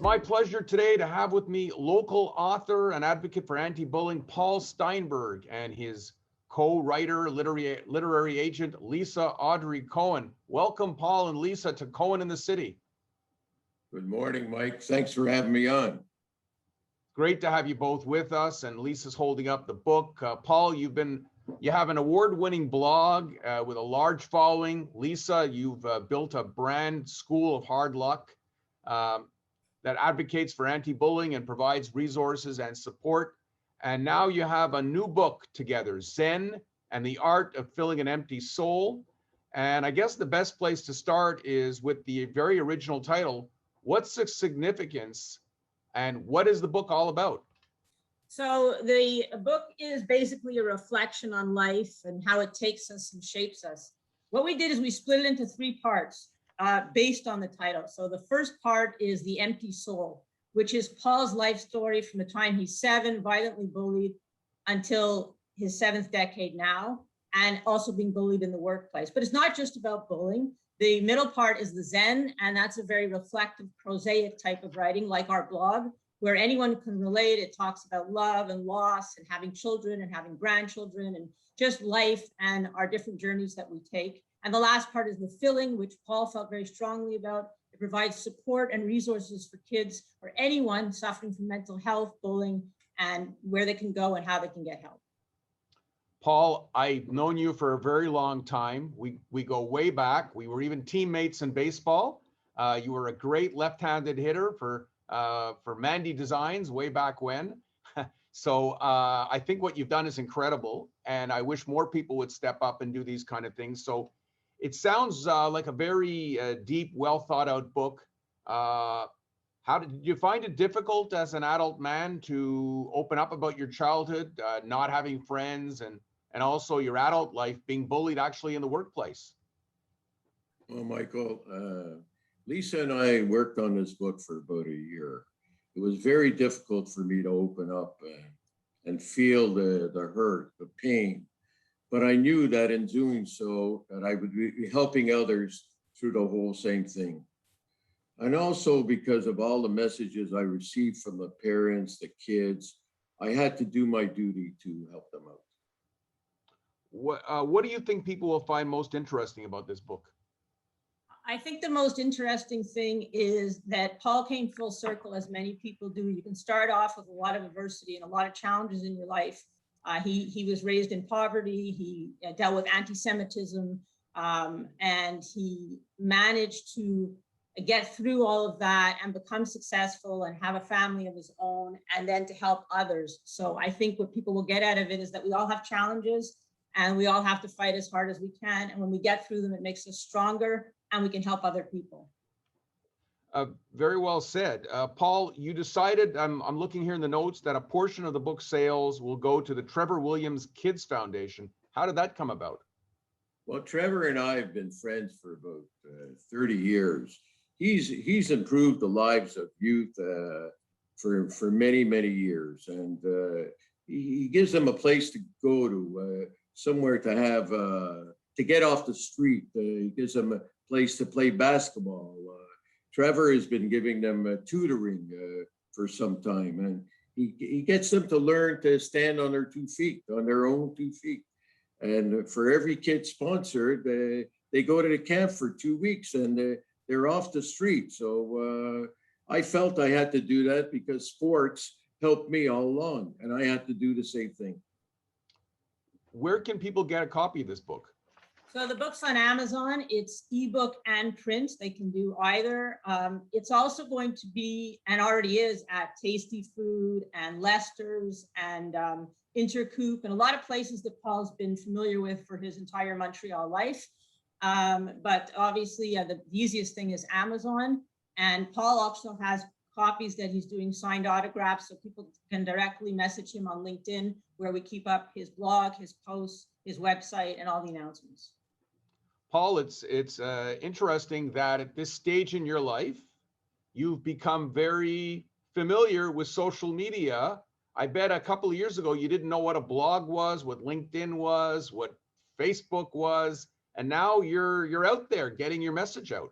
My pleasure today to have with me local author and advocate for anti-bullying Paul Steinberg and his co-writer, literary agent Lisa Audrey Cohen. Welcome, Paul and Lisa, to Cohen in the City. Good morning, Mike. Thanks for having me on. Great to have you both with us. And Lisa's holding up the book. Paul, you have an award-winning blog with a large following. Lisa, you've built a brand School of Hard Luck that advocates for anti-bullying and provides resources and support. And now you have a new book together, Zen and the Art of Filling an Empty Soul. And I guess the best place to start is with the very original title, What's the Significance and what is the book all about? So the book is basically a reflection on life and how it takes us and shapes us. What we did is we split it into three parts. Based on the title. So the first part is The Empty Soul, which is Paul's life story from the time he's 7, violently bullied, until his 7th decade now, and also being bullied in the workplace. But it's not just about bullying. The middle part is the Zen, and that's a very reflective, prosaic type of writing, like our blog, where anyone can relate. It talks about love and loss and having children and having grandchildren and just life and our different journeys that we take. And the last part is the filling, which Paul felt very strongly about. It provides support and resources for kids or anyone suffering from mental health, bullying, and where they can go and how they can get help. Paul, I've known you for a very long time. We go way back. We were even teammates in baseball. You were a great left-handed hitter for Mandy Designs way back when. So I think what you've done is incredible, and I wish more people would step up and do these kind of things. So it sounds like a very deep, well thought out book. How did you find it difficult as an adult man to open up about your childhood, not having friends, and also your adult life being bullied actually in the workplace? Well, Michael, Lisa and I worked on this book for about a year. It was very difficult for me to open up and feel the hurt, the pain. But I knew that in doing so, that I would be helping others through the whole same thing. And also because of all the messages I received from the parents, the kids, I had to do my duty to help them out. What do you think people will find most interesting about this book? I think the most interesting thing is that Paul came full circle, as many people do. You can start off with a lot of adversity and a lot of challenges in your life. He was raised in poverty. He dealt with anti-Semitism, and he managed to get through all of that and become successful and have a family of his own, and then to help others. So I think what people will get out of it is that we all have challenges and we all have to fight as hard as we can. And when we get through them, it makes us stronger and we can help other people. Very well said. Paul, you decided, I'm looking here in the notes, that a portion of the book sales will go to the Trevor Williams Kids Foundation. How did that come about? Well, Trevor and I have been friends for about 30 years. He's improved the lives of youth for many, many years. And he gives them a place to go to, somewhere to have, to get off the street. He gives them a place to play basketball. Trevor has been giving them tutoring for some time, and he gets them to learn to stand on their 2 feet, on their own 2 feet. And for every kid sponsored, they go to the camp for 2 weeks and they're off the street. So I felt I had to do that because sports helped me all along, and I had to do the same thing. Where can people get a copy of this book? So the book's on Amazon. It's ebook and print. They can do either. It's also going to be, and already is, at Tasty Food and Lester's and Intercoop and a lot of places that Paul's been familiar with for his entire Montreal life. But obviously the easiest thing is Amazon. And Paul also has copies that he's doing signed autographs, so people can directly message him on LinkedIn, where we keep up his blog, his posts, his website, and all the announcements. Paul, it's interesting that at this stage in your life, you've become very familiar with social media. I bet a couple of years ago, you didn't know what a blog was, what LinkedIn was, what Facebook was, and now you're out there getting your message out.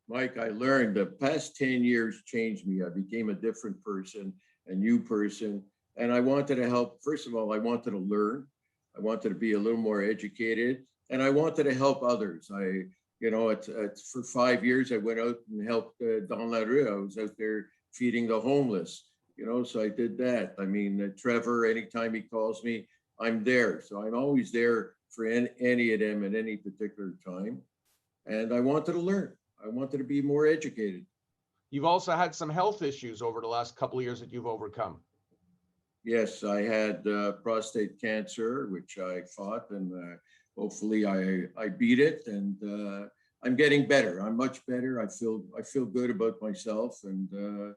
Mike, I learned the past 10 years changed me. I became a different person, a new person. And I wanted to help. First of all, I wanted to learn. I wanted to be a little more educated, and I wanted to help others. It's for 5 years, I went out and helped Dans la Rue. I was out there feeding the homeless, so I did that. I mean, Trevor, anytime he calls me, I'm there. So I'm always there for any of them at any particular time. And I wanted to learn. I wanted to be more educated. You've also had some health issues over the last couple of years that you've overcome. Yes, I had prostate cancer, which I fought, and hopefully I beat it. And I'm getting better. I'm much better. I feel good about myself, and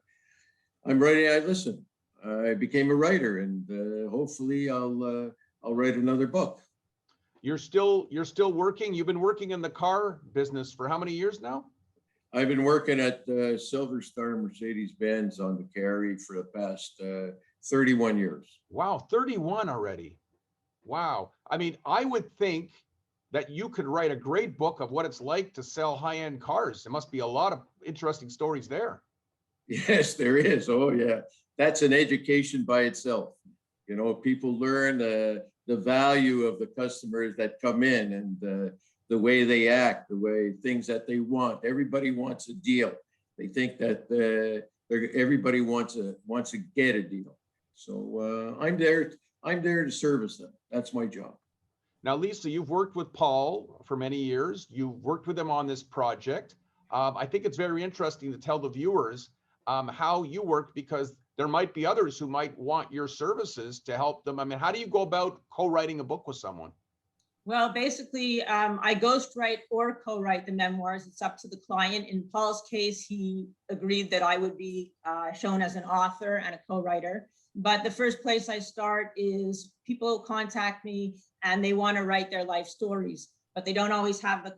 I'm ready. Listen. I became a writer, and hopefully I'll write another book. You're still working. You've been working in the car business for how many years now? I've been working at Silver Star Mercedes-Benz on the carry for the past 31 years. Wow, 31 already. Wow. I mean, I would think that you could write a great book of what it's like to sell high-end cars. There must be a lot of interesting stories there. Yes, there is. Oh, yeah. That's an education by itself. People learn the value of the customers that come in, and the way they act, the way things that they want. Everybody wants a deal. They think that everybody wants to get a deal. So I'm there to service them. That's my job. Now, Lisa, you've worked with Paul for many years. You've worked with him on this project. I think it's very interesting to tell the viewers how you work, because there might be others who might want your services to help them. I mean, how do you go about co-writing a book with someone? Well, basically, I ghostwrite or co-write the memoirs. It's up to the client. In Paul's case, he agreed that I would be shown as an author and a co-writer. But the first place I start is people contact me and they want to write their life stories, but they don't always have the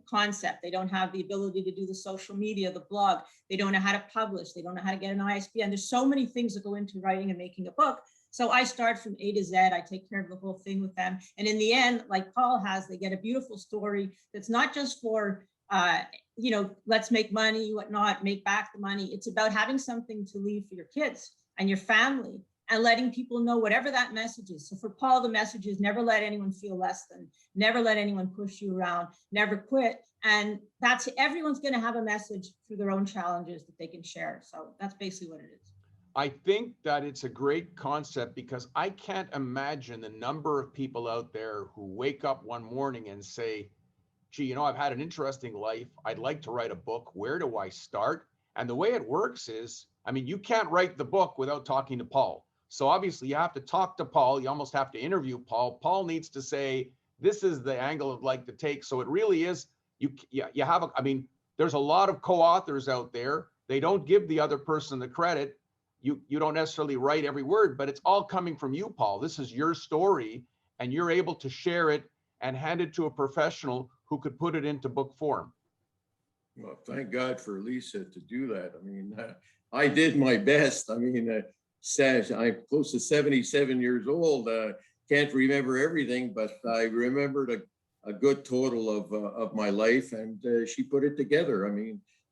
concept. They don't have the ability to do the social media, the blog. They don't know how to publish. They don't know how to get an ISBN. There's so many things that go into writing and making a book. So I start from A to Z. I take care of the whole thing with them. And in the end, like Paul has, they get a beautiful story that's not just for, let's make money, whatnot, make back the money. It's about having something to leave for your kids and your family, and letting people know whatever that message is. So for Paul, the message is never let anyone feel less than, never let anyone push you around, never quit. And everyone's going to have a message through their own challenges that they can share. So that's basically what it is. I think that it's a great concept, because I can't imagine the number of people out there who wake up one morning and say, gee, I've had an interesting life. I'd like to write a book. Where do I start? And the way it works is, you can't write the book without talking to Paul. So obviously you have to talk to Paul. You almost have to interview Paul. Paul needs to say, this is the angle I'd like to take. So it really is, there's a lot of co-authors out there. They don't give the other person the credit. You don't necessarily write every word, but it's all coming from you, Paul. This is your story, and you're able to share it and hand it to a professional who could put it into book form. Well, thank God for Lisa to do that. I did my best. I'm close to 77 years old. Can't remember everything, but I remembered a good total of my life, and she put it together.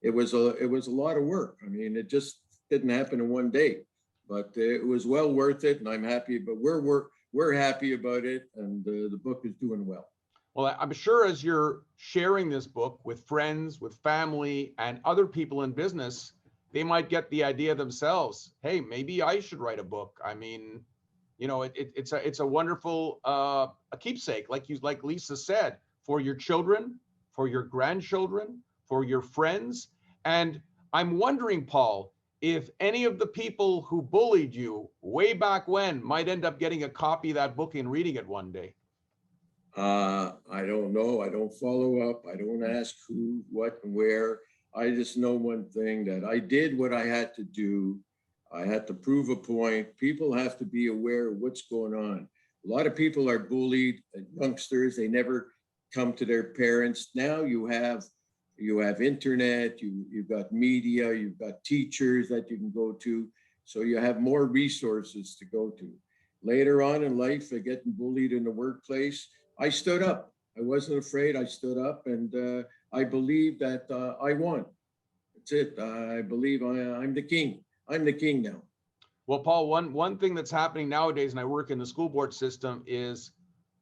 It was a lot of work. It just didn't happen in one day, but it was well worth it, and I'm happy. But we're happy about it, and the book is doing well. Well, I'm sure as you're sharing this book with friends, with family, and other people in business, they might get the idea themselves. Hey, maybe I should write a book. It's a wonderful a keepsake, like Lisa said, for your children, for your grandchildren, for your friends. And I'm wondering, Paul, if any of the people who bullied you way back when might end up getting a copy of that book and reading it one day. I don't know. I don't follow up. I don't ask who, what, and where. I just know one thing, that I did what I had to do. I had to prove a point. People have to be aware of what's going on. A lot of people are bullied, youngsters. They never come to their parents. Now you have internet, you've got media, you've got teachers that you can go to. So you have more resources to go to. Later on in life, getting bullied in the workplace, I stood up. I wasn't afraid. I stood up, and I believe that I won. That's it. I believe I'm the king. I'm the king now. Well, Paul, one thing that's happening nowadays, and I work in the school board system, is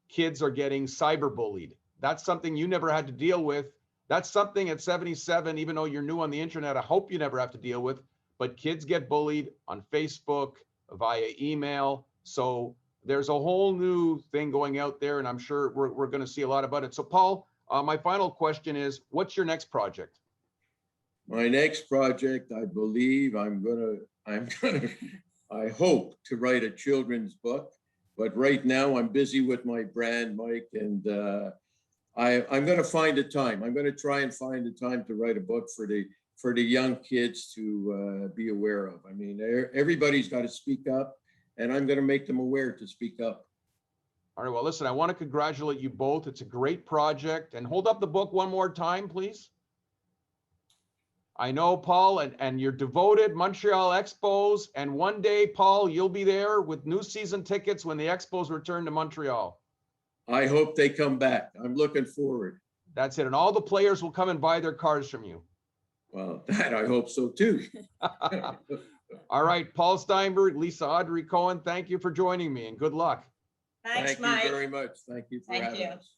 kids are getting cyberbullied. That's something you never had to deal with. That's something at 77, even though you're new on the internet, I hope you never have to deal with, but kids get bullied on Facebook, via email. So there's a whole new thing going out there, and I'm sure we're going to see a lot about it. So Paul, my final question is, what's your next project? My next project, I believe I hope to write a children's book, but right now I'm busy with my brand, Mike, and I'm going to find a time. I'm going to try and find a time to write a book for the young kids to be aware of. I mean, everybody's got to speak up, and I'm going to make them aware to speak up. All right, well, listen, I want to congratulate you both. It's a great project. And hold up the book one more time, please. I know, Paul, and you're devoted Montreal Expos. And one day, Paul, you'll be there with new season tickets when the Expos return to Montreal. I hope they come back. I'm looking forward. That's it. And all the players will come and buy their cars from you. Well, that I hope so too. All right, Paul Steinberg, Lisa Audrey Cohen, thank you for joining me and good luck. Thanks, Thank Mike. you very much. Thank you for having us.